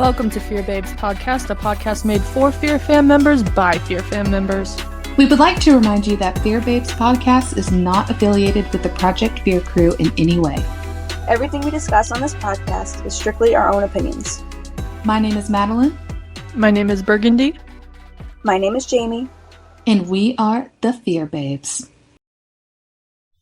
Welcome to Fear Babes Podcast, a podcast made for Fear Fam members by Fear Fam members. We would like to remind you that Fear Babes Podcast is not affiliated with the Project Fear crew in any way. Everything we discuss on this podcast is strictly our own opinions. My name is Madeline. My name is Burgundy. My name is Jamie. And we are the Fear Babes.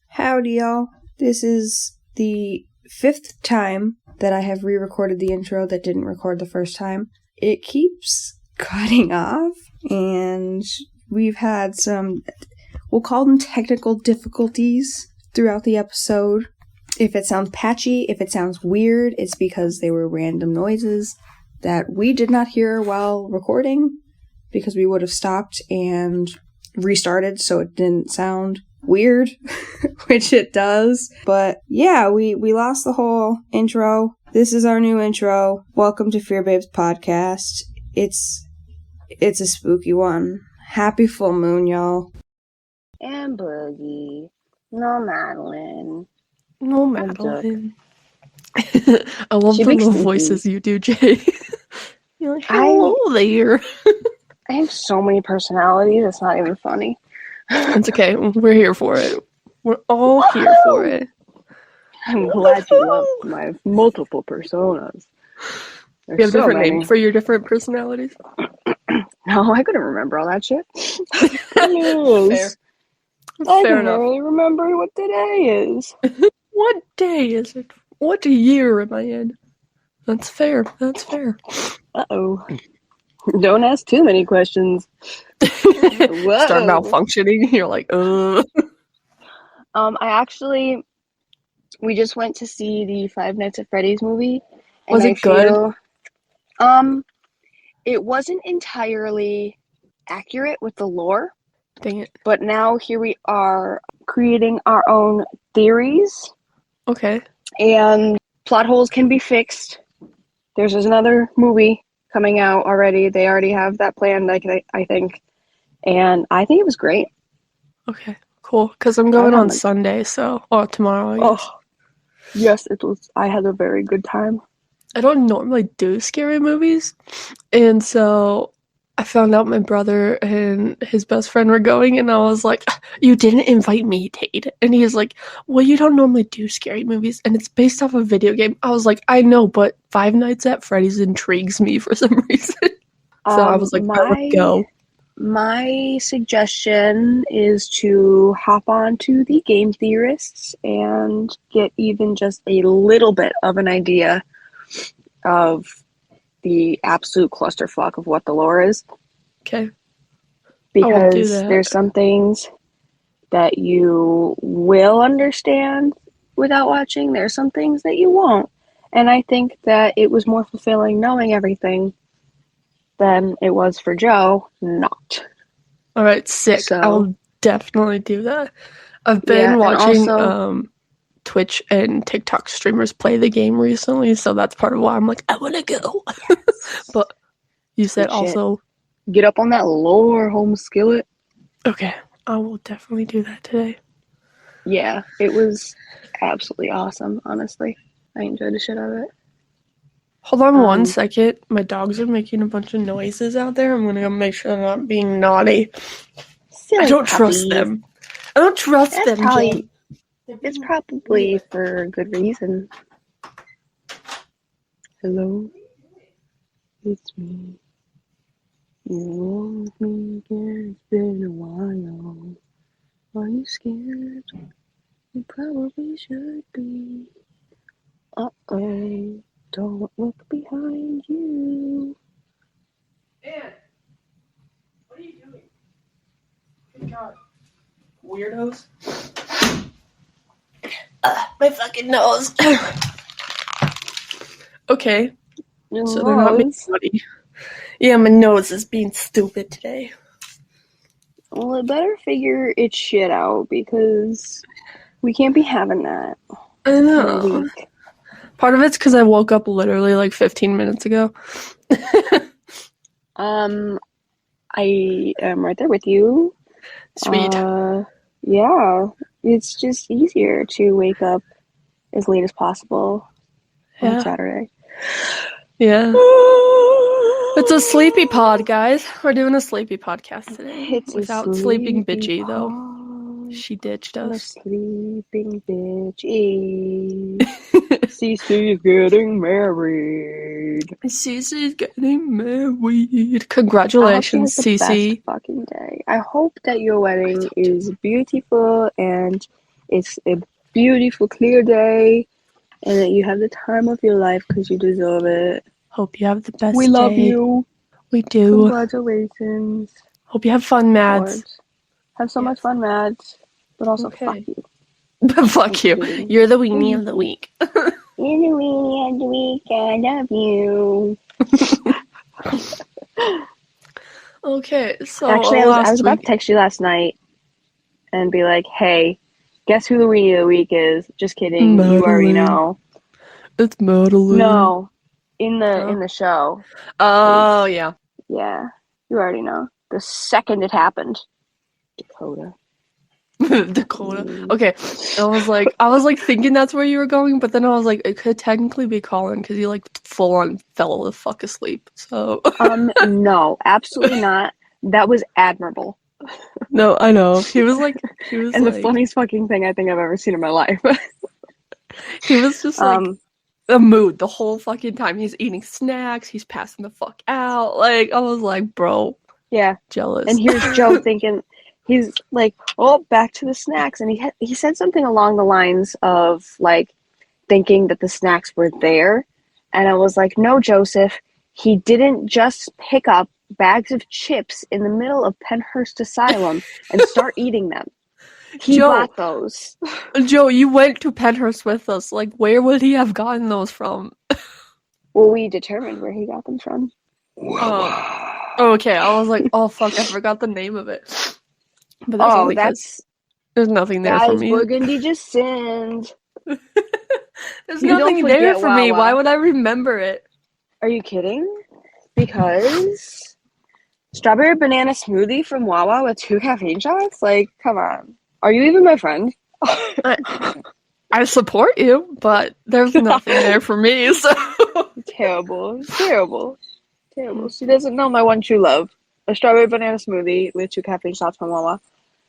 Howdy, y'all. This is the 5th time that I have re-recorded the intro that didn't record the first time. It keeps cutting off, and we've had some, we'll call them technical difficulties throughout the episode. If it sounds patchy, if it sounds weird, it's because they were random noises that we did not hear while recording, because we would have stopped and restarted so it didn't sound weird, which it does. But yeah, we lost the whole intro. This is our new intro. Welcome to Fear Babes Podcast. It's a spooky one. Happy full moon, y'all. And Burgy. No Madeline. No, Madeline. I love the little voices you do, Jay. You're like, hello there. I have so many personalities, it's not even funny. It's okay. We're here for it. We're all here for it. I'm glad you love my multiple personas. You have so different names for your different personalities? No, I couldn't remember all that shit. Fair. I can barely remember what today is. What day is it? What year am I in? That's fair. That's fair. Uh-oh. Don't ask too many questions. Start malfunctioning. You're like, we just went to see the Five Nights at Freddy's movie. Was it good? It wasn't entirely accurate with the lore. Dang it. But now here we are creating our own theories. Okay. And plot holes can be fixed. There's another movie coming out already. They already have that planned, I think. And I think it was great. Okay, cool. Because I'm going on Sunday, tomorrow, I guess. Oh, yes, it was. I had a very good time. I don't normally do scary movies, and so I found out my brother and his best friend were going, and I was like, you didn't invite me, Tate. And he was like, well, you don't normally do scary movies, and it's based off a video game. I was like, I know, but Five Nights at Freddy's intrigues me for some reason. So I was like, I would go. My suggestion is to hop on to the Game Theorists and get even just a little bit of an idea of the absolute clusterfuck of what the lore is. Okay. Because there's some things that you will understand without watching. There's some things that you won't. And I think that it was more fulfilling knowing everything than it was for Joe not. All right, sick. So, I'll definitely do that. I've been watching Twitch and TikTok streamers play the game recently, so that's part of why I'm like, I want to go. Yes. But you said also get up on that lore, home skillet. Okay, I will definitely do that today. Yeah, it was absolutely awesome, honestly. I enjoyed the shit out of it. Hold on 1 second. My dogs are making a bunch of noises out there. I'm gonna go make sure they're not being naughty. Silly I don't trust them. I don't trust them, Jay. It's probably for a good reason. Hello? It's me. You want me again? It's been a while. Are you scared? You probably should be. Uh-oh. Don't look behind you. Man, what are you doing? Good God. Weirdos. My fucking nose. Okay. So they're not being funny. Yeah, my nose is being stupid today. Well, it better figure its shit out because we can't be having that. I know. Part of it's because I woke up literally like 15 minutes ago. I am right there with you. Sweet. Yeah, it's just easier to wake up as late as possible on Saturday. Yeah. It's a sleepy pod, guys. We're doing a sleepy podcast today. It's without sleeping bitchy, though. She ditched A us. sleeping bitchy. CiCi's getting married. CiCi's getting married. Congratulations, I hope she has the CiCi. best fucking day. I hope that your wedding is beautiful and it's a beautiful, clear day, and that you have the time of your life because you deserve it. Hope you have the best We day. love you. We do. Congratulations. Hope you have fun, Mads. Have so much fun, Mads. But also, fuck you. Fuck you. Kidding. You're the weenie of the week. You're the weenie of the week. I love you. Okay, so actually, I was about to text you last night and be like, "Hey, guess who the weenie of the week is?" Just kidding. Madeline. You already know. It's Madeline. No, in the show. Oh yeah. Yeah, you already know. The second it happened, Dakota. Okay, I was like thinking that's where you were going, but then I was like, it could technically be Colin because he like full on fell the fuck asleep. So no, absolutely not. That was admirable. No, I know he was and the funniest fucking thing I think I've ever seen in my life. He was just like a mood the whole fucking time. He's eating snacks. He's passing the fuck out. Like I was like, bro, yeah, jealous. And here's Joe thinking. He's like, oh, back to the snacks. And he said something along the lines of, like, thinking that the snacks were there. And I was like, no, Joseph, he didn't just pick up bags of chips in the middle of Pennhurst Asylum and start eating them. He bought those. Joe, you went to Pennhurst with us. Like, where would he have gotten those from? Well, we determined where he got them from. Okay, I was like, oh, fuck, I forgot the name of it. But that's only because there's nothing there for me. Burgundy just sinned. There's nothing there for me. Why would I remember it? Are you kidding? Because strawberry banana smoothie from Wawa with 2 caffeine shots? Like, come on. Are you even my friend? I support you, but there's nothing there for me, so... Terrible. She doesn't know my one true love. A strawberry banana smoothie with 2 caffeine shots from Wawa.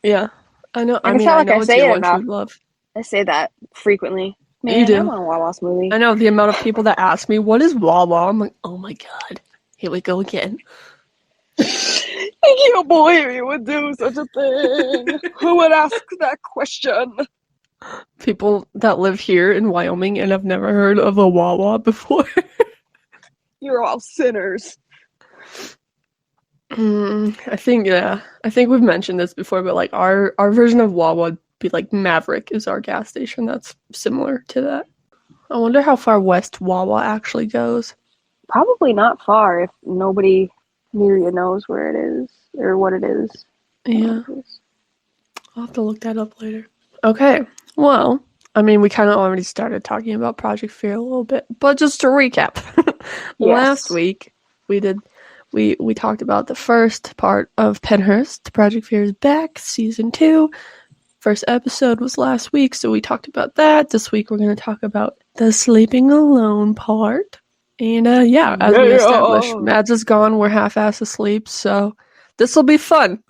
Yeah, I know. I know it's your one true love. I say that frequently. Man, you do. I want a Wawa smoothie. I know the amount of people that ask me, what is Wawa? I'm like, oh my god. Here we go again. I can't believe you would do such a thing. Who would ask that question? People that live here in Wyoming and have never heard of a Wawa before. You're all sinners. I think we've mentioned this before, but like our version of Wawa would be like Maverick is our gas station that's similar to that. I wonder how far west Wawa actually goes. Probably not far if nobody near you knows where it is or what it is. Yeah. I'll have to look that up later. Okay. Well, I mean, we kind of already started talking about Project Fear a little bit, but just to recap, last week we talked about the first part of Pennhurst. Project Fear is back, season 2. First episode was last week, so we talked about that. This week we're going to talk about the sleeping alone part. And as we established, Mads is gone. We're half-ass asleep, so this will be fun.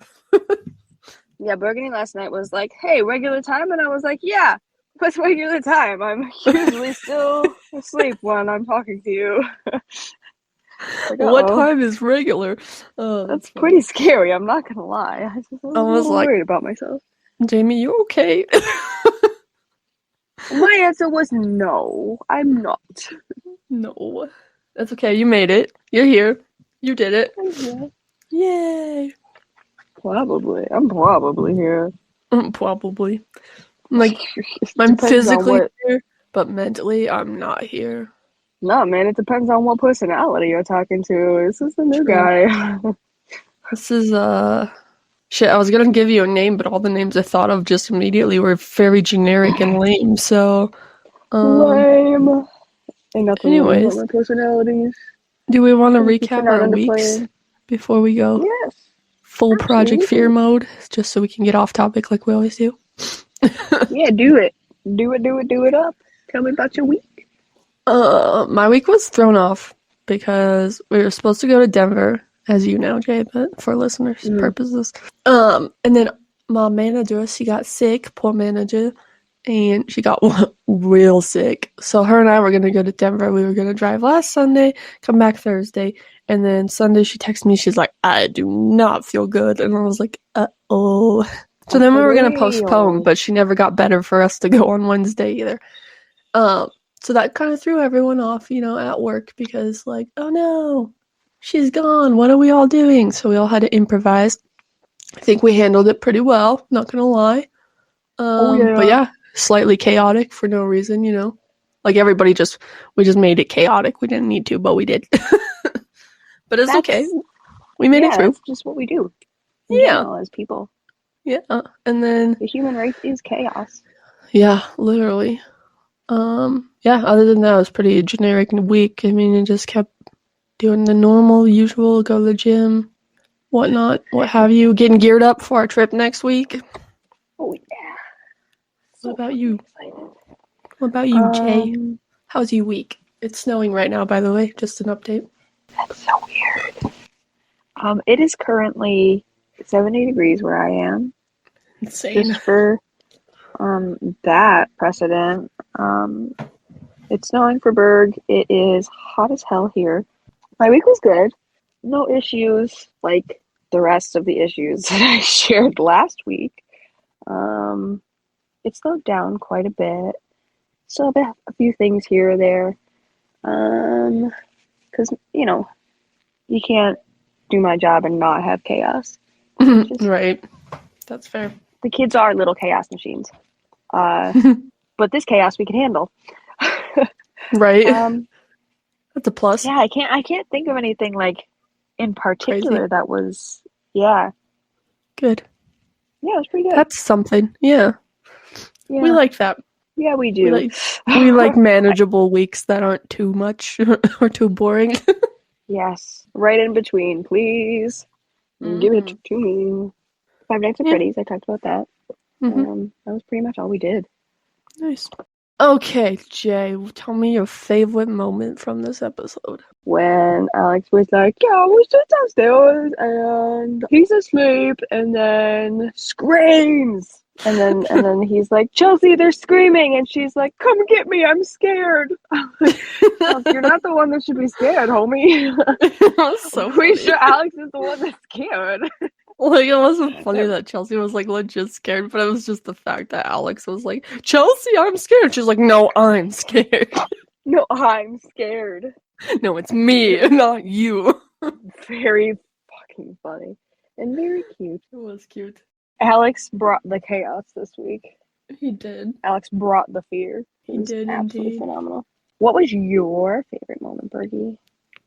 Yeah, Burgundy last night was like, hey, regular time? And I was like, yeah, what's regular time? I'm usually still asleep when I'm talking to you. Like, what time is regular? That's pretty scary, I'm not going to lie. I was a little worried about myself. Jamie, you okay? My answer was no, I'm not. No. That's okay, you made it. You're here. You did it. Okay. Yay. Probably. I'm probably here. Probably. Like, I'm physically here, but mentally, I'm not here. No, man, it depends on what personality you're talking to. This is the new guy. This is, shit, I was gonna give you a name, but all the names I thought of just immediately were very generic and lame, so... lame. Ain't nothing wrong with my personalities. Do we want to recap our weeks before we go? Yes. Full Project Fear mode, just so we can get off topic like we always do. Yeah, do it. Do it up. Tell me about your week. My week was thrown off because we were supposed to go to Denver, as you know, Jay, but for listeners' purposes. And then my manager, she got sick, poor manager, and she got real sick. So her and I were going to go to Denver. We were going to drive last Sunday, come back Thursday, and then Sunday she texted me. She's like, I do not feel good. And I was like, uh-oh. So then we were going to postpone, but she never got better for us to go on Wednesday either. So that kind of threw everyone off, at work because like, oh no, she's gone. What are we all doing? So we all had to improvise. I think we handled it pretty well, not going to lie. But yeah, slightly chaotic for no reason, Like everybody we just made it chaotic. We didn't need to, but we did. But it's okay. We made it through. That's just what we do. Yeah. As people. Yeah. And then the human race is chaos. Yeah, literally. Yeah, other than that, it was pretty generic week. I mean, it just kept doing the normal, usual, go to the gym, whatnot, what have you, getting geared up for our trip next week. Oh, yeah. What about you? What about you, Jay? How's your week? It's snowing right now, by the way, just an update. That's so weird. It is currently 70 degrees where I am. Insane. Just for that precedent. It's snowing for Berg. It is hot as hell here. My week was good. No issues like the rest of the issues that I shared last week. It slowed down quite a bit. Still have a few things here or there. Because, you can't do my job and not have chaos. Right. That's fair. The kids are little chaos machines. But this chaos we can handle. Right. That's a plus. Yeah, I can't think of anything like in particular that was good. Yeah, it was pretty good. That's something. Yeah. We like that. Yeah, we do. We like manageable weeks that aren't too much or too boring. Yes. Right in between, please. Give it to me. 5 Nights at Freddy's, I talked about that. That was pretty much all we did. Nice. Okay, Jay, tell me your favorite moment from this episode. When Alex was like, yeah, we're just downstairs, and he's asleep, and then screams. And then he's like, Chelsea, they're screaming, and she's like, come get me, I'm scared. Well, you're not the one that should be scared, homie. So pretty sure Alex is the one that's scared. Like, it wasn't funny that Chelsea was, like, legit scared, but it was just the fact that Alex was like, Chelsea, I'm scared. She's like, no, I'm scared. No, I'm scared. No, it's me, not you. Very fucking funny. And very cute. It was cute. Alex brought the chaos this week. He did. Alex brought the fear. He did, absolutely phenomenal. What was your favorite moment, Burgy?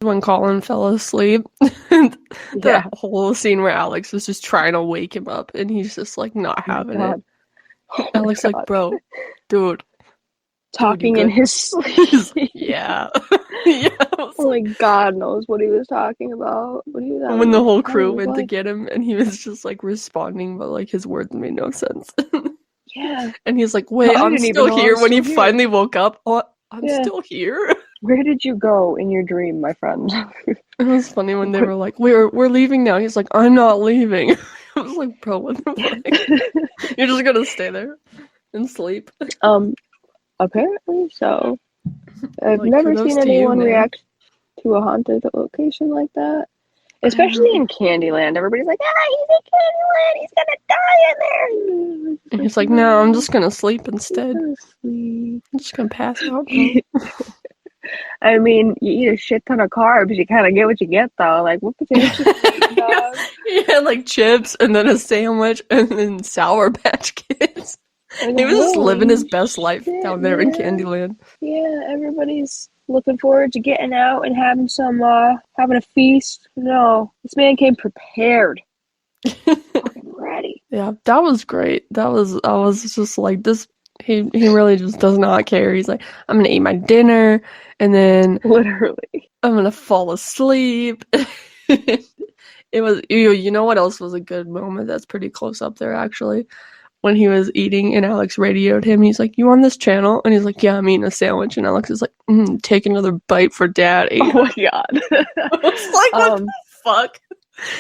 When Colin fell asleep. That whole scene where Alex was just trying to wake him up and he's just like not having it. Alex like, bro, dude. Talking in his sleep. Yeah. Only God knows what he was talking about. When the whole crew went to get him and he was just like responding, but like his words made no sense. Yeah. And he's like, wait, I'm still here. When he finally woke up, I'm still here. Where did you go in your dream, my friend? It was funny when they were like, we're leaving now. He's like, I'm not leaving. I was like, bro, what the fuck? You're just gonna stay there and sleep. Apparently so. I've never seen anyone react to a haunted location like that. Especially in Candyland. Everybody's like, he's in Candyland, he's gonna die in there. And he's like, no, I'm just gonna sleep instead. I'm just gonna pass out. I mean, you eat a shit ton of carbs, you kind of get what you get, though. Like, what potato chips you eat, dog? He had, like, chips, and then a sandwich, and then Sour Patch Kids. He was just living his best life down there in Candyland. Yeah, everybody's looking forward to getting out and having having a feast. No, this man came prepared. Fucking ready. Yeah, that was great. I was just like, this... He really just does not care. He's like, I'm gonna eat my dinner, and then literally I'm gonna fall asleep. It was, you know what else was a good moment that's pretty close up there actually? when he was eating and Alex radioed him. He's like, "You on this channel?" And he's like, "Yeah, I'm eating a sandwich." And Alex is like, "Take another bite for daddy." Oh my god. I was like, what the fuck?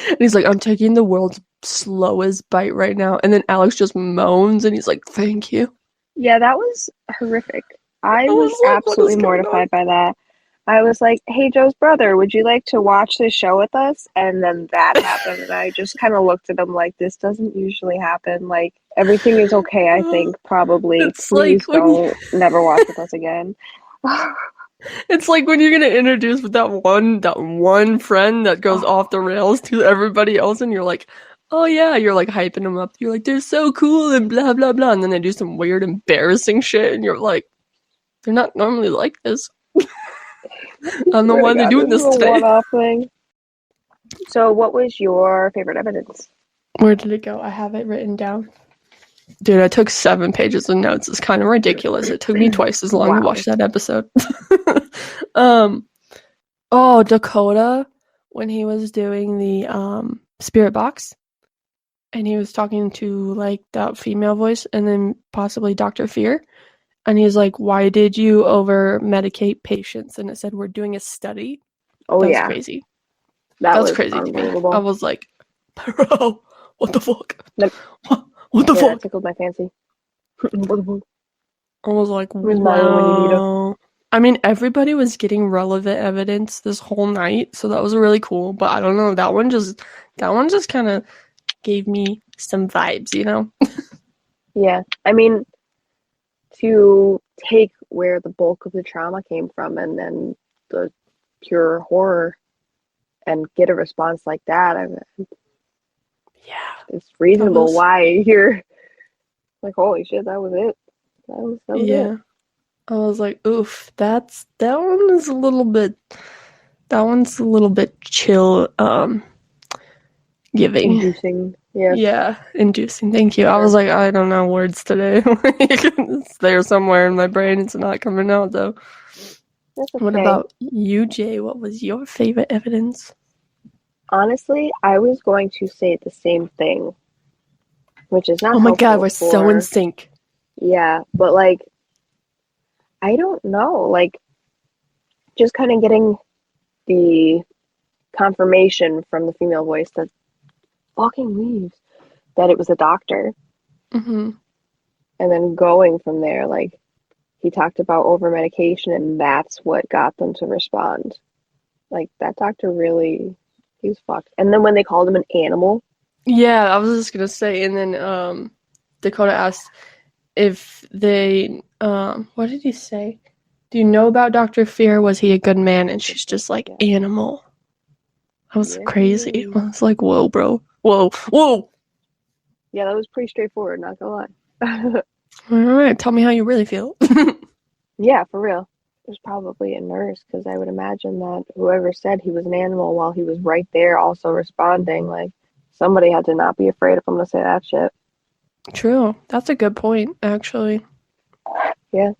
And he's like, "I'm taking the world's slowest bite right now." And then Alex just moans and he's like, "Thank you." Yeah, that was horrific. I was like, absolutely mortified by that. I was like, "Hey, Joe's brother, would you like to watch this show with us?" And then that happened, and I just kind of looked at him like, this doesn't usually happen. Like, everything is okay, I think, probably. It's Please like don't never watch with us again. It's like when you're gonna introduce with that one friend that goes off the rails to everybody else, and you're like, "Oh yeah," you're like hyping them up. You're like, "They're so cool," and blah blah blah, and then they do some weird, embarrassing shit, and you're like, "They're not normally like this." I don't know why they're doing this today. One-off thing. So, what was your favorite evidence? Where did it go? I have it written down. Dude, I took 7 pages of notes. It's kind of ridiculous. It took me twice as long to watch that episode. Dakota, when he was doing the spirit box, and he was talking to like that female voice, and then possibly Dr. Fear, and he's like, "Why did you over medicate patients?" And it said, "We're doing a study." Oh, That's yeah. crazy. That was crazy. unbelievable. I was like, "Bro, what the fuck? What the fuck?" That tickled my fancy. I was like, wow. I mean, everybody was getting relevant evidence this whole night, so that was really cool. But I don't know, that one just kind of gave me some vibes, you know? Yeah, I mean, to take where the bulk of the trauma came from and then the pure horror and get a response like that, I mean, yeah, it's reasonable why you're like, holy shit, that was it. That was it. I was like, oof, that one's a little bit chill, giving. Inducing, yeah. Yeah, inducing, thank you. I was like, I don't know words today. It's there somewhere in my brain, it's not coming out though. That's okay. What about you, Jay? What was your favorite evidence? Honestly, I was going to say the same thing, which is not. Oh my god, we're so in sync. Yeah, but like, I don't know, like, just kind of getting the confirmation from the female voice that fucking leaves that it was a doctor, and then going from there, like, he talked about over medication, and that's what got them to respond. Like, that doctor really, he was fucked. And then when they called him an animal. Yeah, I was just gonna say, and then Dakota asked if they what did he say? Do you know about Dr. Fear? Was he a good man? And she's just like, animal. That was crazy. I was like, whoa, bro. Whoa. Yeah, that was pretty straightforward, not gonna lie. Alright, tell me how you really feel. Yeah, for real. It was probably a nurse, because I would imagine that whoever said he was an animal while he was right there also responding, like, somebody had to not be afraid of him to say that shit. True. That's a good point, actually. Yeah.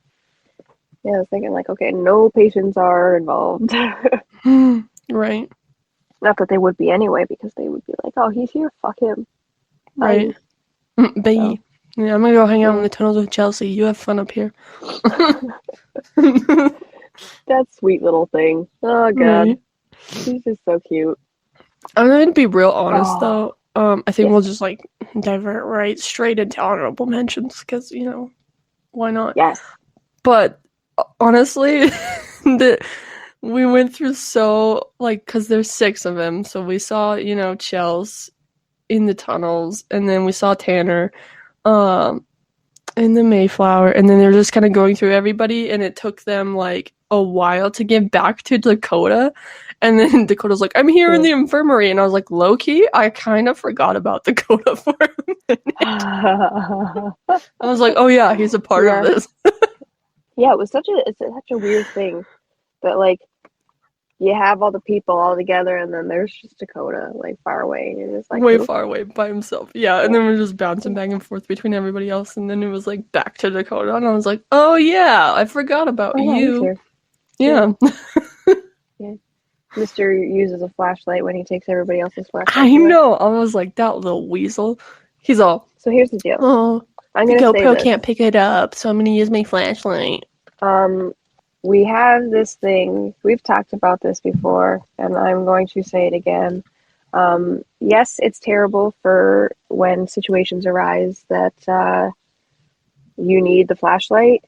Yeah, I was thinking, like, okay, no patients are involved. Right. Not that they would be anyway, because they would be like, oh, he's here, fuck him. Right. Bye. So. Yeah, I'm gonna go hang out in the tunnels with Chelsea. You have fun up here. That sweet little thing. Oh, God. Right. She's just so cute. I'm going to be real honest, though. I think we'll just, like, divert right straight into honorable mentions, because, you know, why not? Yes. But, honestly, we went through so, like, because there's 6 of them, so we saw, you know, Chels in the tunnels, and then we saw Tanner, in the Mayflower, and then they're just kind of going through everybody, and it took them, like, a while to get back to Dakota, and then Dakota's like, I'm here in the infirmary, and I was like, low-key, I kind of forgot about Dakota for a minute. I was like, oh yeah, he's a part of this. Yeah, it's such a weird thing that, like, you have all the people all together, and then there's just Dakota, like, far away, and you're just like, way far away by himself. Yeah, and then we're just bouncing back and forth between everybody else, and then it was like back to Dakota, and I was like, oh yeah, I forgot about you. Yeah. Yeah. Mr. uses a flashlight when he takes everybody else's flashlight. I know. I was like, that little weasel. He's all. So here's the deal. Oh, I'm The gonna say GoPro this. can't pick it up, so I'm gonna use my flashlight. We have this thing. We've talked about this before, and I'm going to say it again. Yes, it's terrible for when situations arise that you need the flashlight,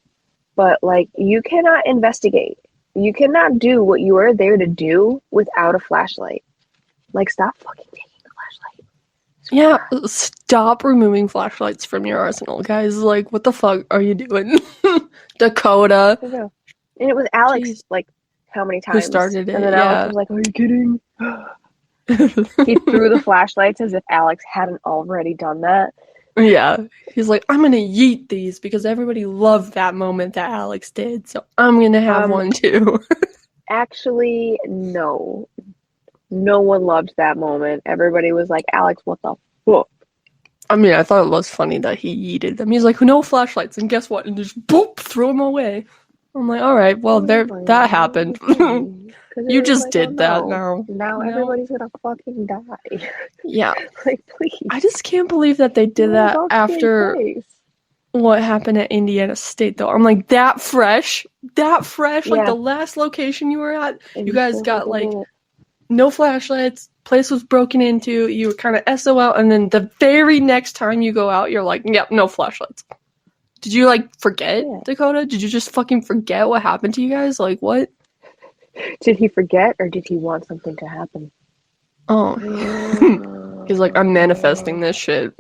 but like you cannot investigate. You cannot do what you are there to do without a flashlight. Like, stop fucking taking the flashlight. Yeah, stop removing flashlights from your arsenal, guys. Like, what the fuck are you doing? Dakota. And it was Alex, Jeez. like, how many Who times? started it? And then Yeah. Alex was like, are you kidding? He threw the flashlights as if Alex hadn't already done that. Yeah. He's like, I'm gonna yeet these because everybody loved that moment that Alex did, so I'm gonna have one too. Actually, no. No one loved that moment. Everybody was like, Alex, what the fuck? I mean, I thought it was funny that he yeeted them. He's like, no flashlights, and guess what? And just boop, threw them away. I'm like, all right, well, that happened. You just like, did that now. Now everybody's gonna fucking die. Yeah. Like, please. I just can't believe that they did that after what happened at Indiana State, though. I'm like, that fresh? Like, the last location you were at, you guys got, like, no flashlights, place was broken into, you were kind of SOL, and then the very next time you go out, you're like, yep, no flashlights. Did you, like, forget, Dakota? Did you just fucking forget what happened to you guys? Like, what? Did he forget, or did he want something to happen? Oh. He's like, I'm manifesting this shit.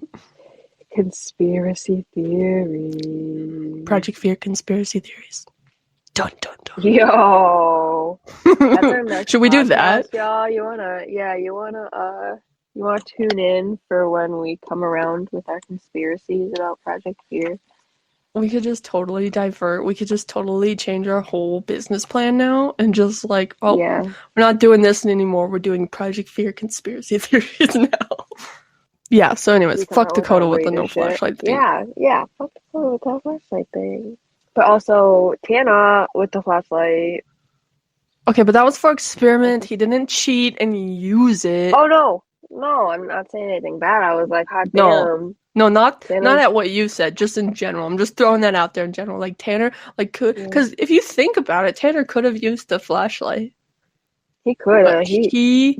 Conspiracy theory. Project Fear conspiracy theories. Dun, dun, dun. Yo. That's our next Should we do that? Y'all, you wanna tune in for when we come around with our conspiracies about Project Fear? We could just totally divert. We could just totally change our whole business plan now and just like, we're not doing this anymore. We're doing Project Fear conspiracy theories now. Yeah, so anyways, fuck Dakota with the no flashlight thing. Yeah, fuck Dakota with that flashlight thing. But also, Tana with the flashlight. Okay, but that was for experiment. He didn't cheat and use it. Oh, no, I'm not saying anything bad. I was like, hot damn. No, not at what you said, just in general. I'm just throwing that out there in general. Like, Tanner, like, could... Because if you think about it, Tanner could have used the flashlight. He could have.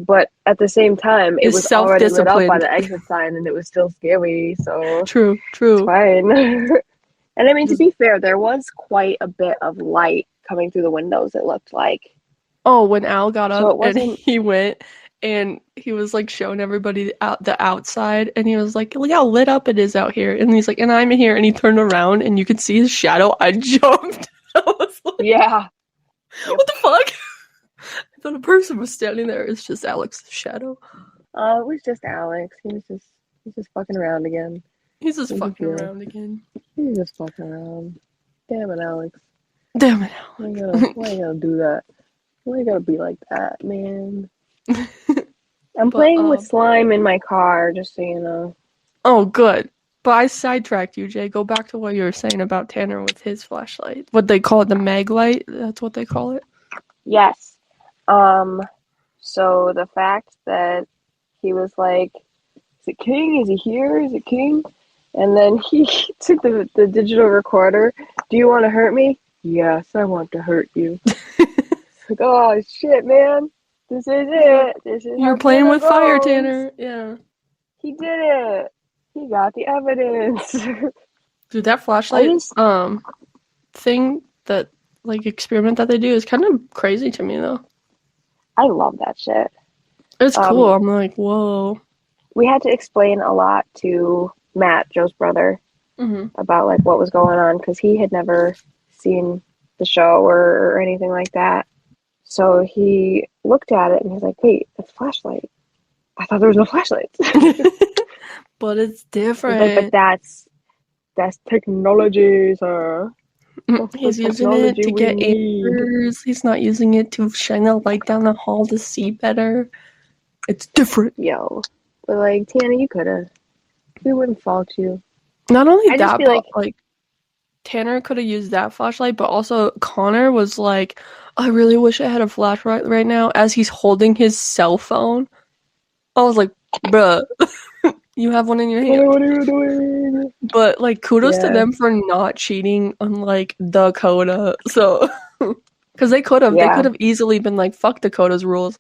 But at the same time, it was already lit up by the exit sign, and it was still scary, so... True. It's fine. And I mean, to be fair, there was quite a bit of light coming through the windows, it looked like. Oh, when Al got up and he went... And he was, like, showing everybody the outside. And he was like, look how lit up it is out here. And he's like, and I'm here. And he turned around and you could see his shadow. I jumped. I was like, yeah. What the fuck? I thought a person was standing there. It's just Alex's shadow. Oh, it was just Alex. He's just fucking around again. He's just fucking around again. He's just fucking around. Damn it, Alex. Damn it, Alex. Why you gotta do that? Why you gotta be like that, man? I'm playing with slime in my car, just so you know. Oh, good. But I sidetracked you, Jay. Go back to what you were saying about Tanner with his flashlight. What they call it, the mag light? That's what they call it? Yes. So the fact that he was like, is it King? Is he here? Is it King? And then he took the digital recorder. Do you want to hurt me? Yes, I want to hurt you. Like, oh, shit, man. This is it. You're playing with fire, Tanner. Yeah. He did it. He got the evidence. Dude, that flashlight thing, that like experiment that they do is kind of crazy to me though. I love that shit. It's cool. I'm like, whoa. We had to explain a lot to Matt, Joe's brother, about like what was going on because he had never seen the show or anything like that. So he looked at it and he's like, wait, that's a flashlight. I thought there was no flashlights. But it's different. Like, but that's technology, sir. He's using it to get answers. He's not using it to shine a light down the hall to see better. It's different. Yo. But like, Tana, you could've. We wouldn't fault you. Not only that, but like Tanner could have used that flashlight, but also Connor was like, I really wish I had a flashlight right now, as he's holding his cell phone. I was like, bruh, you have one in your hand. What are you doing? But, like, kudos to Yeah. them for not cheating on, like, Dakota. So, because they could have easily been like, fuck Dakota's rules.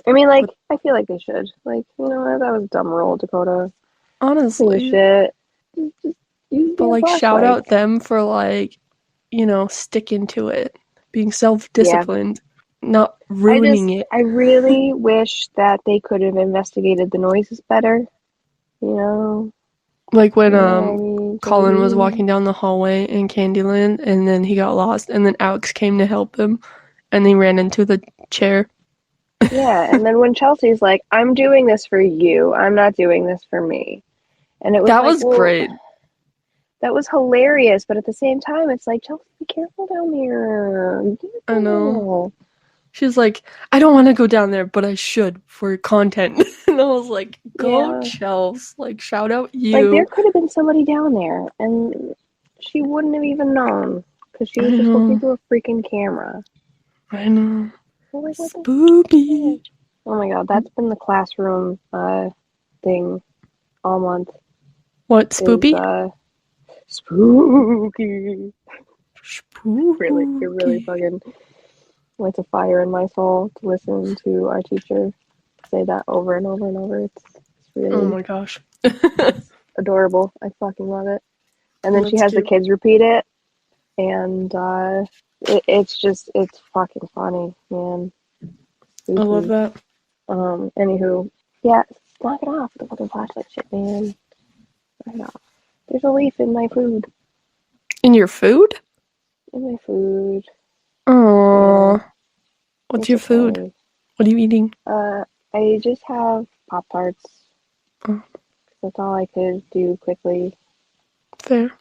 I mean, like, I feel like they should. Like, you know, that was a dumb rule, Dakota. Honestly. Shit. But, like, shout out them for, like, you know, sticking to it. Being self-disciplined. Not ruining it. I really wish that they could have investigated the noises better. You know? Like when Colin was walking down the hallway in Candyland and then he got lost and then Alex came to help him and he ran into the chair. Yeah, and then when Chelsea's like, I'm doing this for you, I'm not doing this for me. And it was was great. That was hilarious, but at the same time it's like, Chelsea, be careful down there. I know. She's like, I don't want to go down there, but I should for content. And I was like, go Chels. Like, shout out you. Like, there could have been somebody down there, and she wouldn't have even known, because she was just looking through a freaking camera. I know. Like, spooky. Oh my god, that's been the classroom thing all month. What, spoopy? Spooky. Spooky. Really, it really fucking lights a fire in my soul to listen to our teacher say that over and over and over. It's really, oh my gosh, adorable. I fucking love it. And then she has the kids repeat it, and it's fucking funny, man. Spooky. I love that. Anywho, yeah, knock it off with the fucking flashlight shit, man. Knock it off. There's a leaf in my food. In your food? In my food. Oh, what's your food? What are you eating? I just have Pop-Tarts. Oh. That's all I could do quickly. Fair.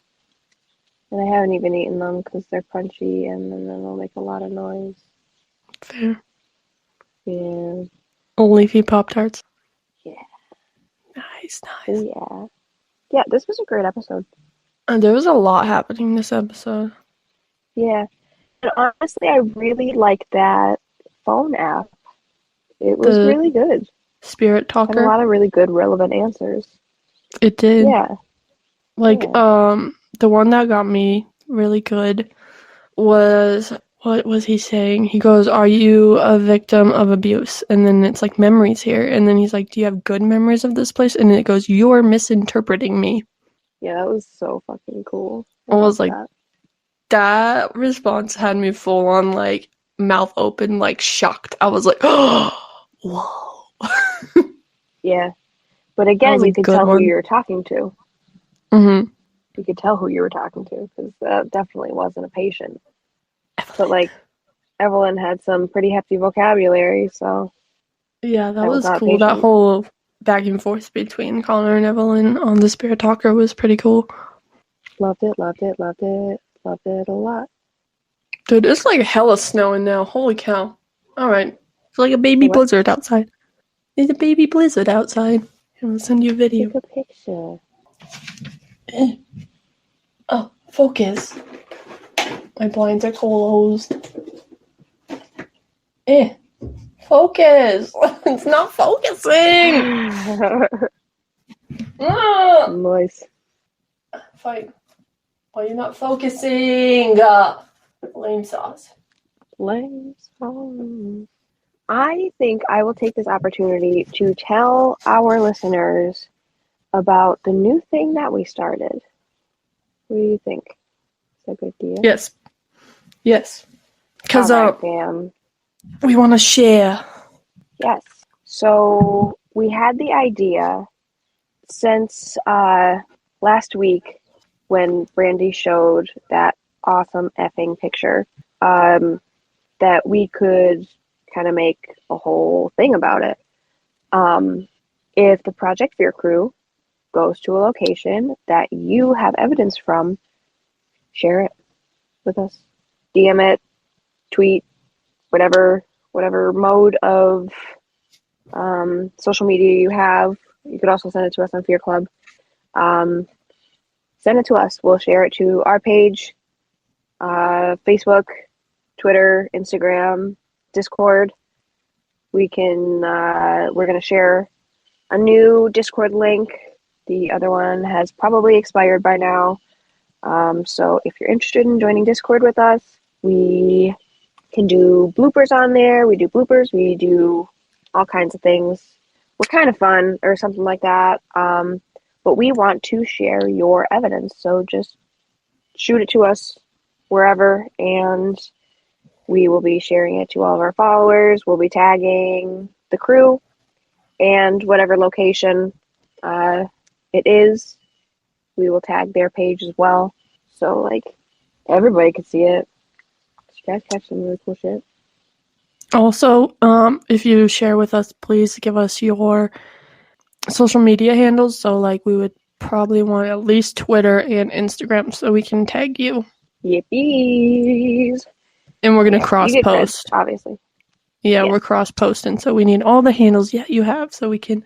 And I haven't even eaten them because they're crunchy and then they'll make a lot of noise. Fair. Yeah. Leafy Pop-Tarts. Yeah. Nice. Yeah. Yeah, this was a great episode. There was a lot happening this episode. Yeah. And honestly, I really like that phone app. It was really good. Spirit Talker. Had a lot of really good, relevant answers. It did. Yeah. Like, the one that got me really good was, what was he saying? He goes, are you a victim of abuse? And then it's like, memories here. And then he's like, do you have good memories of this place? And it goes, you're misinterpreting me. Yeah, that was so fucking cool. I was like, that response had me full on, like, mouth open, like, shocked. I was like, oh, whoa. Yeah. But again, you could tell who you were talking to. Mm-hmm. You could tell who you were talking to, because that definitely wasn't a patient. But, like, Evelyn had some pretty hefty vocabulary, so... Yeah, that was cool. That whole back and forth between Connor and Evelyn on the Spirit Talker was pretty cool. Loved it a lot. Dude, it's like hella snowing now. Holy cow. Alright. It's like a baby blizzard outside. There's a baby blizzard outside. I'm gonna send you a video. Take a picture. Oh, focus. My blinds are closed. Focus! It's not focusing! Nice. Fine. Why are you not focusing? Lame sauce. Lame sauce. I think I will take this opportunity to tell our listeners about the new thing that we started. What do you think? Is that a good idea? Yes. Because we want to share. Yes. So we had the idea since last week when Brandy showed that awesome effing picture that we could kind of make a whole thing about it. If the Project Fear crew goes to a location that you have evidence from, share it with us. DM it, tweet, whatever mode of social media you have. You could also send it to us on Fear Club. Send it to us. We'll share it to our page, Facebook, Twitter, Instagram, Discord. We're going to share a new Discord link The other one has probably expired by now. So if you're interested in joining Discord with us, we can do bloopers on there. We do bloopers. We do all kinds of things. We're kind of fun or something like that. But we want to share your evidence. So just shoot it to us wherever, and we will be sharing it to all of our followers. We'll be tagging the crew and whatever location it is. We will tag their page as well. So, like, everybody could see it. You guys catch some really cool shit. Also, if you share with us, please give us your social media handles. So, like, we would probably want at least Twitter and Instagram so we can tag you. Yippies! And we're going to cross-post. Obviously. Yeah, we're cross-posting. So we need all the handles you have so we can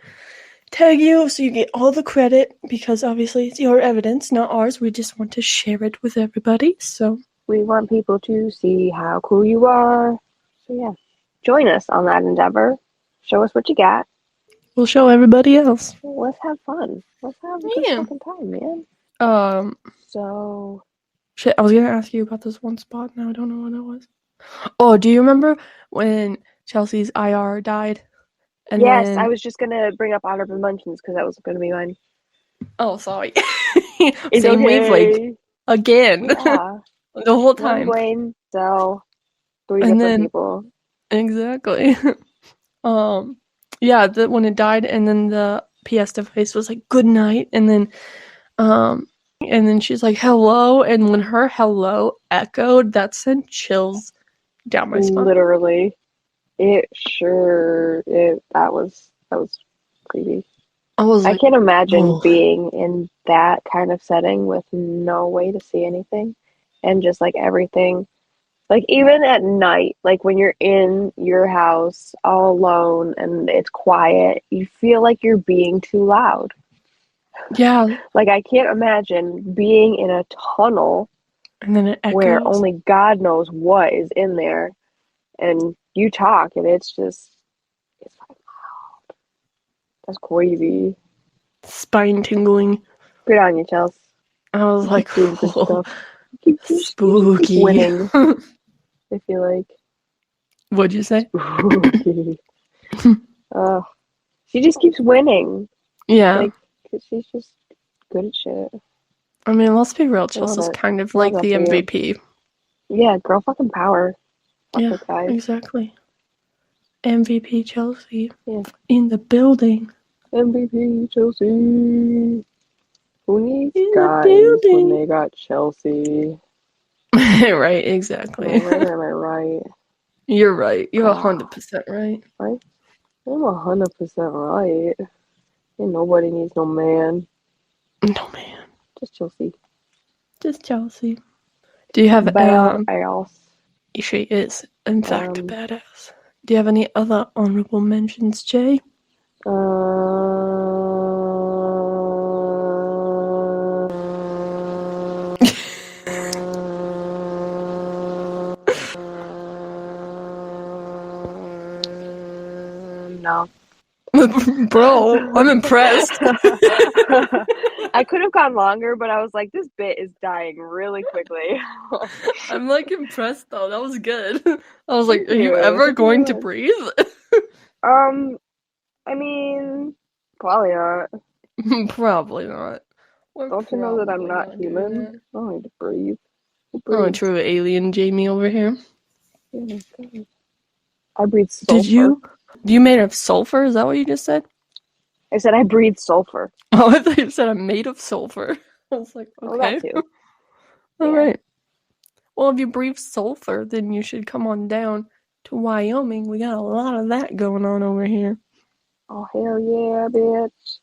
tag you so you get all the credit, because obviously it's your evidence, not ours. We just want to share it with everybody. So we want people to see how cool you are. So yeah, join us on that endeavor. Show us what you got. We'll show everybody else. Let's have fun. Let's have a good fucking time, man. So shit, I was gonna ask you about this one spot. Now I don't know what it was. Oh, do you remember when Chelsea's IR died? And yes, I was just gonna bring up honorable mentions because that was gonna be mine. Oh, sorry. Same wavelength again. Yeah. The whole time. One brain cell, 3 different people. Exactly. Yeah, when it died, and then the PS device was like, "Good night," and then she's like, "Hello," and when her hello echoed, that sent chills down my spine. Literally. That was creepy. I can't imagine being in that kind of setting with no way to see anything, and just like everything, like even at night, like when you're in your house all alone and it's quiet, you feel like you're being too loud. Yeah. Like I can't imagine being in a tunnel and then it echoes, where only God knows what is in there, and you talk and it's like loud. That's crazy. Spine tingling. Good on you, Chelsea. I was like, doing good stuff. Spooky. Winning. I feel like. What'd you say? Spooky. She just keeps winning. Yeah. Like, 'cause she's just good at shit. I mean, let's be real. Chelsea's kind of like the MVP. Yeah, girl fucking power. Yeah, exactly. MVP Chelsea. Yeah. In the building. MVP Chelsea. Who needs guys when they got Chelsea? Right, exactly. Am I right? You're right. You're 100% right. Right? I'm 100% right. And nobody needs no man. No man. Just Chelsea. Just Chelsea. Do you have badass? She is, in fact, a badass. Do you have any other honorable mentions, Jay? No. Bro, I'm impressed. I could have gone longer, but I was like, this bit is dying really quickly. I'm like impressed though. That was good. I was like, are you ever going to breathe? I mean, probably not. Probably not. Don't you know that I'm not human? I don't need to breathe. Oh, true alien Jamie over here. Yeah, I breathe sulfur. You made of sulfur? Is that what you just said? I said I breathe sulfur. Oh, I thought you said I'm made of sulfur. I was like, okay. Oh, that too. All right. Well, if you breathe sulfur, then you should come on down to Wyoming. We got a lot of that going on over here. Oh, hell yeah, bitch.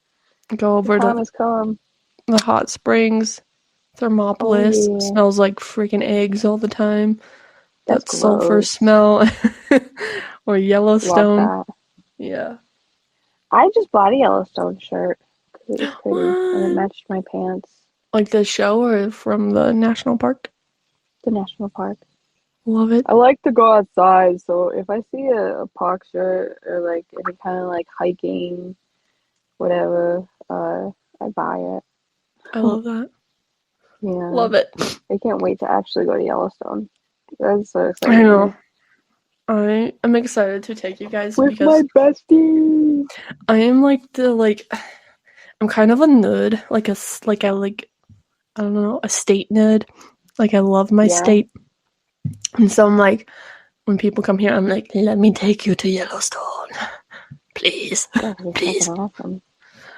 Go over to the hot springs. Thermopolis. Oh, yeah. Smells like freaking eggs all the time. That's that sulfur smell. Or Yellowstone. Love that. Yeah. I just bought a Yellowstone shirt because it was pretty and it matched my pants. Like the show or from the national park? The national park. Love it. I like to go outside, so if I see a park shirt or like any kind of like hiking, whatever, I buy it. I love that. Yeah. Love it. I can't wait to actually go to Yellowstone. That's so exciting. I know. I am excited to take you guys with because my bestie. I am I'm kind of a nerd, I don't know, a state nerd. Like I love my state, and so I'm like, when people come here, I'm like, let me take you to Yellowstone, please, please, awesome.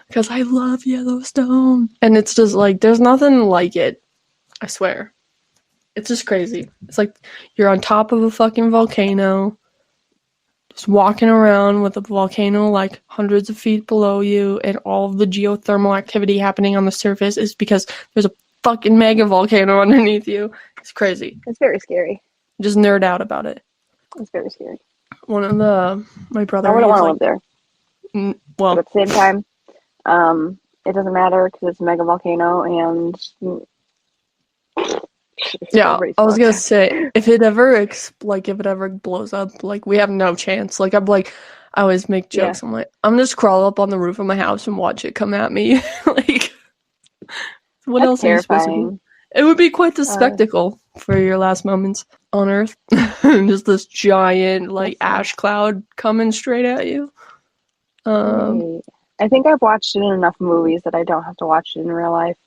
Because I love Yellowstone, and it's just like there's nothing like it. I swear, it's just crazy. It's like you're on top of a fucking volcano. Just walking around with a volcano like hundreds of feet below you, and all of the geothermal activity happening on the surface is because there's a fucking mega volcano underneath you. It's crazy. It's very scary. Just nerd out about it. It's very scary. My brother. I wouldn't want to live there. Well, but at the same time, it doesn't matter because it's a mega volcano and. Yeah, I was gonna say if it ever blows up, like we have no chance. Like I always make jokes. I'm like, I'm just crawl up on the roof of my house and watch it come at me. Like, what else are you supposed to do? It would be quite the spectacle for your last moments on Earth. Just this giant ash cloud coming straight at you. I think I've watched it in enough movies that I don't have to watch it in real life.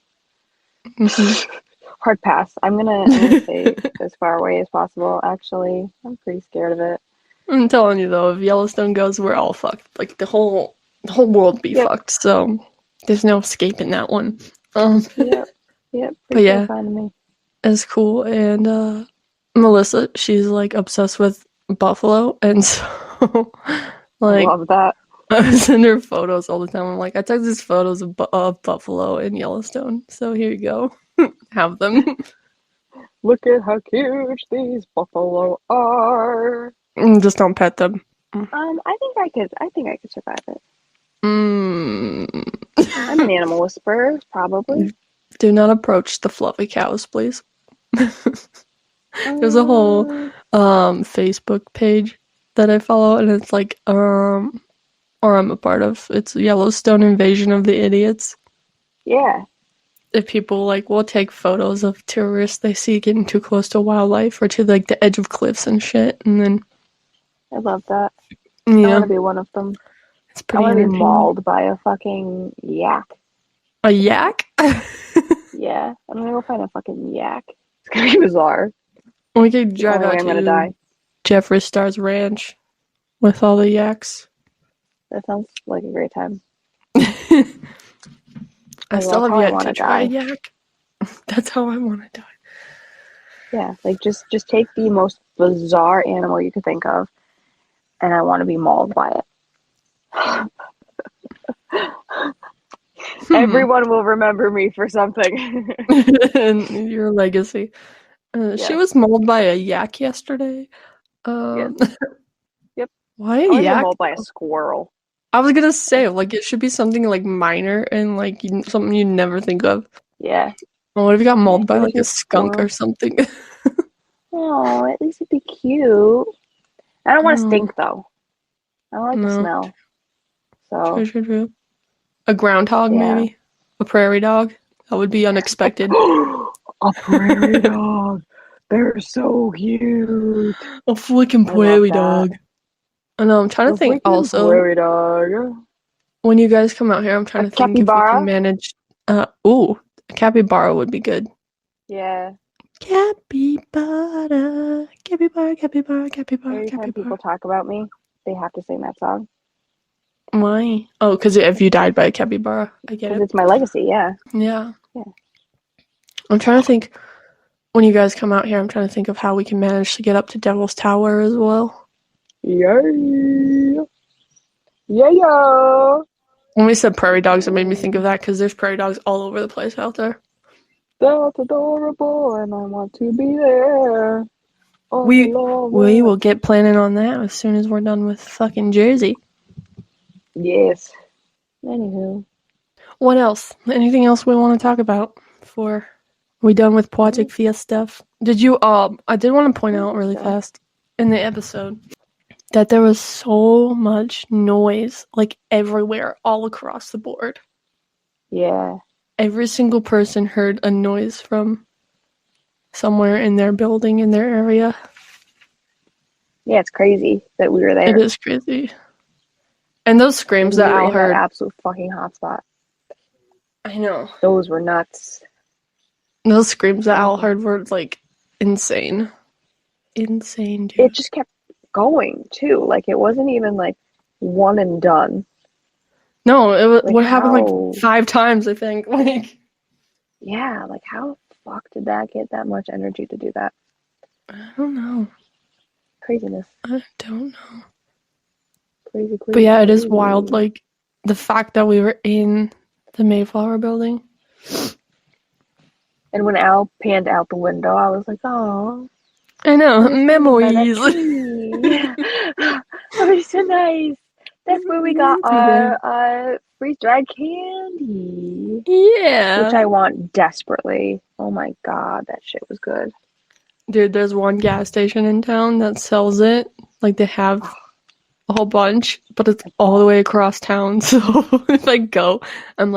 Mm-hmm. Hard pass. I'm gonna stay as far away as possible. Actually, I'm pretty scared of it. I'm telling you though, if Yellowstone goes, we're all fucked. Like the whole world be fucked. So there's no escaping that one. Yep. But yeah, it's cool. And Melissa, she's like obsessed with buffalo, and so I love that. I send her photos all the time. I'm like, I took these photos of buffalo in Yellowstone, so here you go. Have them. Look at how cute these buffalo are. Just don't pet them. I think I could survive it. I'm an animal whisperer, probably. Do not approach the fluffy cows, please. There's a whole Facebook page that I follow, and it's like or I'm a part of. It's Yellowstone Invasion of the Idiots. Yeah. If people will take photos of tourists they see getting too close to wildlife or to the edge of cliffs and shit, and then I love that. Yeah. I want to be one of them. It's pretty. I want to be mauled by a fucking yak. A yak? Yeah, I'm gonna go find a fucking yak. It's gonna be bizarre. We could drive out I'm gonna die. Jeffree Star's ranch with all the yaks. That sounds like a great time. I still have yet to try yak. That's how I want to die. Yeah, just take the most bizarre animal you could think of, and I want to be mauled by it. Everyone will remember me for something. And your legacy. She was mauled by a yak yesterday. Yes. Yep. Why a yak? Mauled by a squirrel. I was gonna say, it should be something minor and something you never think of. Yeah. Well, what if you got mauled by a skunk or something? Oh, at least it'd be cute. I don't want to stink though. I don't like the smell. So true. A groundhog, maybe? A prairie dog? That would be unexpected. A prairie dog. They're so cute. A flicking prairie dog. I know, I'm trying to think also. Prairie dog. When you guys come out here, I'm trying to think capybara? if we can manage. A capybara would be good. Yeah. Capybara. Every time people talk about me, they have to sing that song. Why? Oh, because if you died by a capybara, I get it. It's my legacy, yeah. Yeah. Yeah. I'm trying to think. When you guys come out here, I'm trying to think of how we can manage to get up to Devil's Tower as well. Yeah. When we said prairie dogs, it made me think of that because there's prairie dogs all over the place out there. That's adorable, and I want to be there. Oh, we will get planning on that as soon as we're done with fucking Jersey. Yes. Anywho. What else? Anything else we want to talk about before we done with Project Fia stuff? Did you I did want to point out really fast in the episode that there was so much noise everywhere all across the board. Yeah. Every single person heard a noise from somewhere in their building, in their area. Yeah, it's crazy that we were there. It is crazy. And those screams that Al heard. In that absolute fucking hotspot. I know. Those were nuts. Those screams that Al heard were, like, insane. Insane, dude. It just kept going, too. Like, it wasn't even, like, one and done. No, it was, like, what happened, like, 5 times, I think. Like, yeah, like, how the fuck did that get that much energy to do that? I don't know. Craziness. I don't know. Crazy. But yeah, it is wild, like, the fact that we were in the Mayflower building. And when Al panned out the window, I was like, oh. I know, memories. Yeah. That was so nice. That's where we got our freeze-dried candy. Yeah. Which I want desperately. Oh my god, that shit was good. Dude, there's one gas station in town that sells it. Like, they have a whole bunch, but it's all the way across town. So if I go, I'm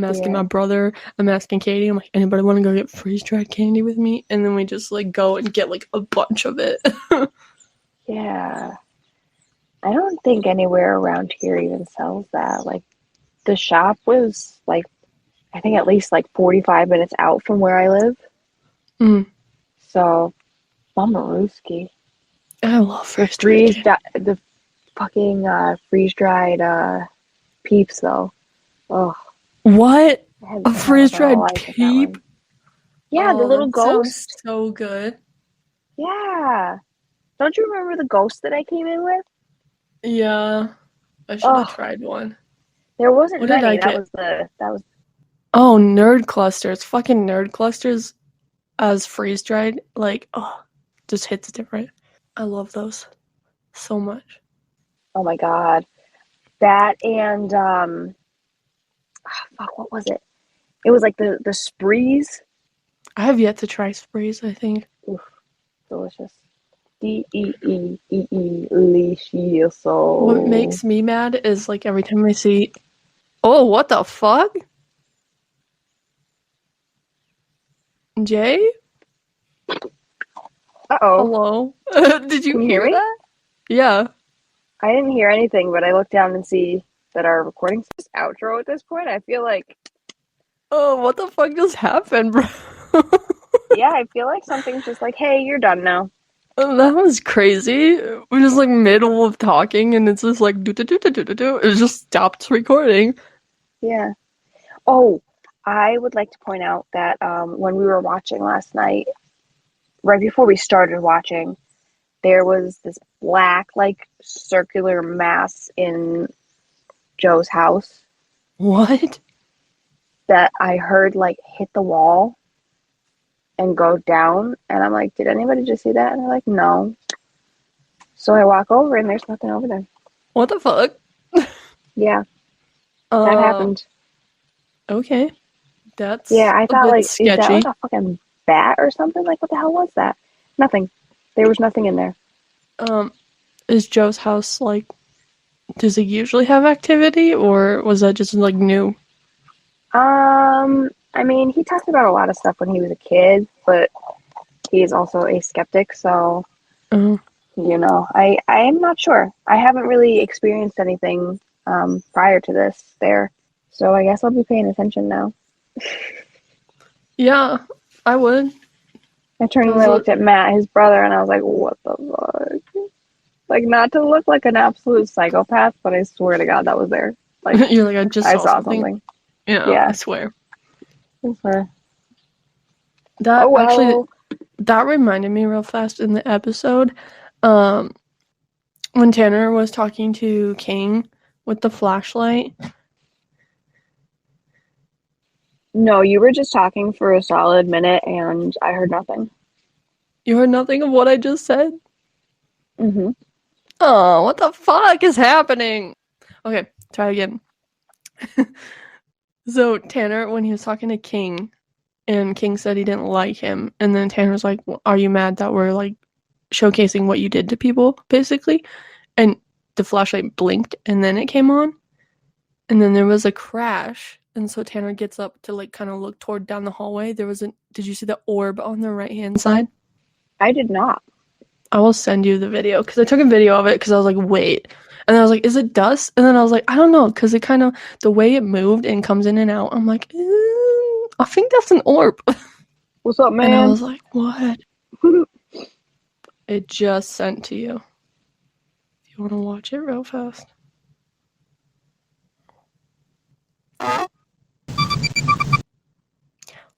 asking my brother, I'm asking Katie, I'm like, anybody want to go get freeze-dried candy with me? And then we just, like, go and get, like, a bunch of it. Yeah. I don't think anywhere around here even sells that. Like, the shop was, like, I think at least, like, 45 minutes out from where I live. So, Mamaruski. I love freeze-dried candy. The fucking freeze-dried peeps, though. Oh. What? A freeze-dried peep? Yeah, the little ghost. So good. Yeah. Don't you remember the ghost that I came in with? Yeah. I should have tried one. There wasn't what many. Did I get? That was Oh, nerd clusters. Fucking nerd clusters as freeze-dried. Like, oh, just hits different. I love those so much. Oh my god. That and fuck, what was it? It was like the sprees. I have yet to try sprees, I think. Oof, delicious. Delicious. What makes me mad is, like, every time I see... Oh, what the fuck? Jay? Uh-oh. Hello? Did you hear that? Yeah. I didn't hear anything, but I looked down and see that our recording's outro at this point. I feel like... Oh, what the fuck just happened, bro? Yeah, I feel like something's just like, hey, you're done now. That was crazy. We're just, like, middle of talking, and it's just like, do-do-do-do-do-do. It just stopped recording. Yeah. Oh, I would like to point out that when we were watching last night, right before we started watching, there was this black, like, circular mass in Joe's house. What? That I heard, like, hit the wall and go down. And I'm like, did anybody just see that? And they're like, no. So I walk over and there's nothing over there. What the fuck? Yeah. That happened. Okay. That's I thought, like, sketchy. is that like a fucking bat or something? Like, what the hell was that? Nothing. There was nothing in there. Is Joe's house, like, does it usually have activity, or was that just, like, new? I mean, he talked about a lot of stuff when he was a kid, but he is also a skeptic, so, you know, I'm not sure. I haven't really experienced anything prior to this there, so I guess I'll be paying attention now. Yeah, I would. I turned and I looked at Matt, his brother, and I was like, what the fuck? Like, not to look like an absolute psychopath, but I swear to God that was there. Like, you're like, I saw something. Yeah, I swear. That actually, that reminded me real fast in the episode, when Tanner was talking to King with the flashlight. No, you were just talking for a solid minute, and I heard nothing. You heard nothing of what I just said? Mm-hmm. Oh, what the fuck is happening? Okay, try again. So Tanner, when he was talking to King, and King said he didn't like him, and then Tanner's like, well, are you mad that we're, like, showcasing what you did to people, basically? And the flashlight blinked, and then it came on, and then there was a crash, and so Tanner gets up to like kind of look down the hallway. Did you see the orb on the right-hand side? I did not. I will send you the video because I took a video of it because I was like, wait. And then I was like, is it dust? And then I was like, I don't know, because it kind of, the way it moved and comes in and out, I'm like, I think that's an orb. What's up, man? And I was like, what? It just sent to you. If you want to watch it real fast.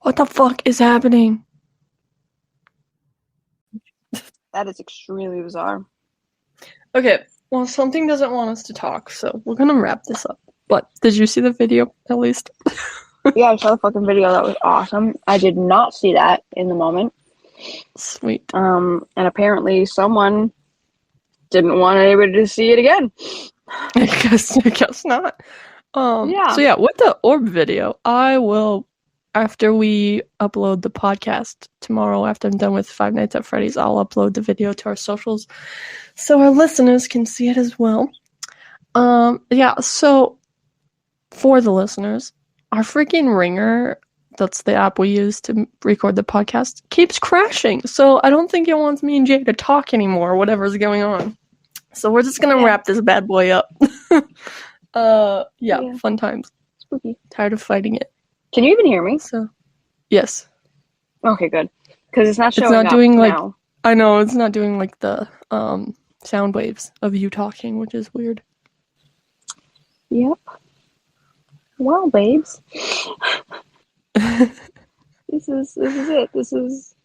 What the fuck is happening? That is extremely bizarre. Okay, well, something doesn't want us to talk, so we're gonna wrap this up. But did you see the video, at least? Yeah, I saw the fucking video. That was awesome. I did not see that in the moment. Sweet. And apparently someone didn't want anybody to see it again. I guess not. Yeah. So yeah, with the orb video, I will, after we upload the podcast tomorrow, after I'm done with Five Nights at Freddy's, I'll upload the video to our socials so our listeners can see it as well. Yeah, so for the listeners, our freaking ringer, that's the app we use to record the podcast, keeps crashing. So I don't think it wants me and Jay to talk anymore, whatever's going on. So we're just gonna wrap this bad boy up. Yeah, fun times. Spooky. Tired of fighting it. Can you even hear me? So, yes. Okay, good. Because it's not showing It's not up doing like now. I know it's not doing like the sound waves of you talking, which is weird. Yep. Well, babes. This is it. This is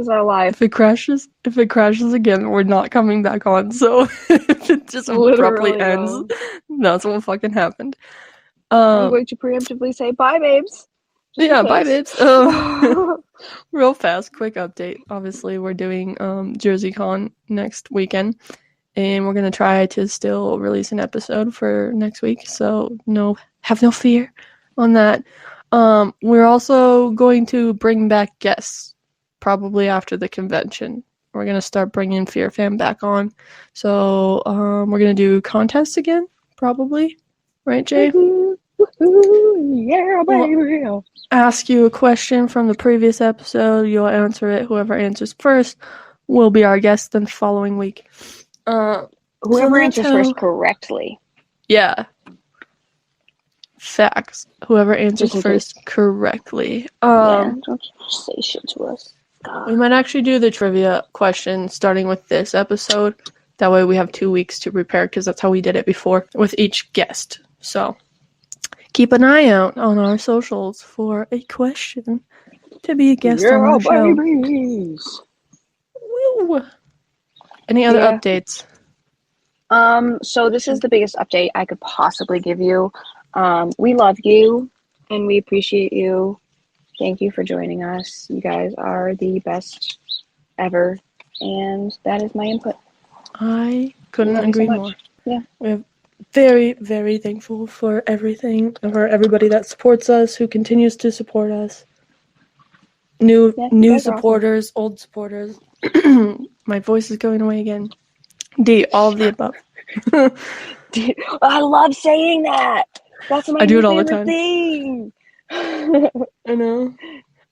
our life. If it crashes again, we're not coming back on. So if it just abruptly ends, that's what fucking happened. I'm going to preemptively say bye, babes. Yeah, bye, babes. Real fast, quick update. Obviously, we're doing JerseyCon next weekend, and we're gonna try to still release an episode for next week. So have no fear on that. We're also going to bring back guests, probably after the convention. We're gonna start bringing Fear Fam back on. So we're gonna do contests again, probably, right, Jay? Yeah, baby. We'll ask you a question from the previous episode. You'll answer it. Whoever answers first will be our guest the following week. Whoever answers first correctly. Yeah. Facts. Whoever answers first correctly. Yeah, don't say shit to us. God. We might actually do the trivia question starting with this episode. That way we have 2 weeks to prepare, because that's how we did it before with each guest. So keep an eye out on our socials for a question to be a guest on our show. Babies. Woo! Any other updates? So this is the biggest update I could possibly give you. We love you and we appreciate you. Thank you for joining us. You guys are the best ever, and that is my input. I couldn't agree more. Yeah. We're very, very thankful for everything, for everybody that supports us, who continues to support us. New supporters, awesome. Old supporters. My voice is going away again. D, all of the above. Dude, I love saying that. That's my do it all the time. Thing. I know.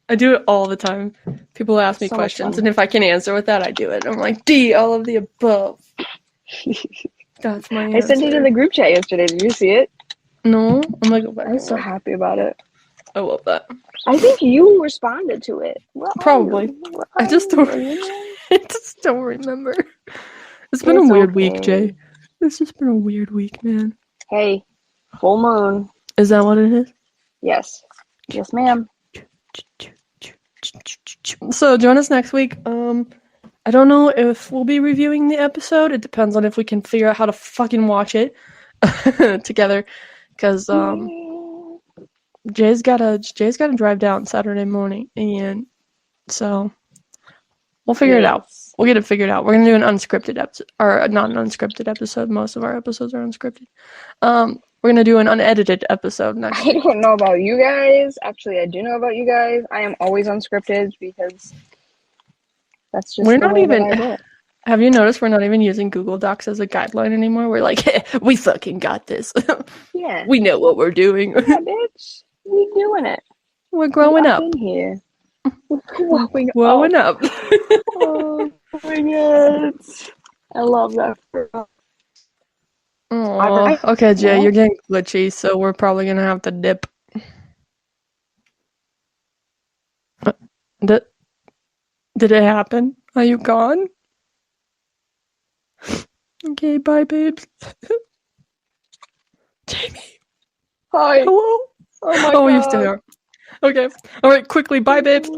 I do it all the time. People ask me questions, and if I can answer with that, I do it. I'm like, D, all of the above. That's my answer. I sent it in the group chat yesterday. Did you see it? No. I'm like, I was so happy about it. I love that. I think you responded to it. Probably. I just don't remember. It's been a weird week, Jay. It's just been a weird week, man. Hey, full moon. Is that what it is? Yes. Yes, ma'am. So join us next week. I don't know if we'll be reviewing the episode. It depends on if we can figure out how to fucking watch it together. Because Jay's gotta drive down Saturday morning, and so we'll figure it out. We'll get it figured out. We're gonna do an unscripted episode, or not an unscripted episode. Most of our episodes are unscripted. We're gonna do an unedited episode next week. I don't know about you guys. Actually, I do know about you guys. I am always unscripted because that's just we're not even. Have you noticed we're not even using Google Docs as a guideline anymore? We're like, hey, we fucking got this. Yeah. We know what we're doing. Yeah, bitch. We doing it. We're growing up. In here. We're growing up. Oh my god. I love that. Oh, okay, Jay, you're getting glitchy, so we're probably gonna have to dip. Did it happen? Are you gone? Okay, bye, babes. Jamie. Hi. Hello? Oh my god. You're still here. Okay. All right, quickly, bye, babes.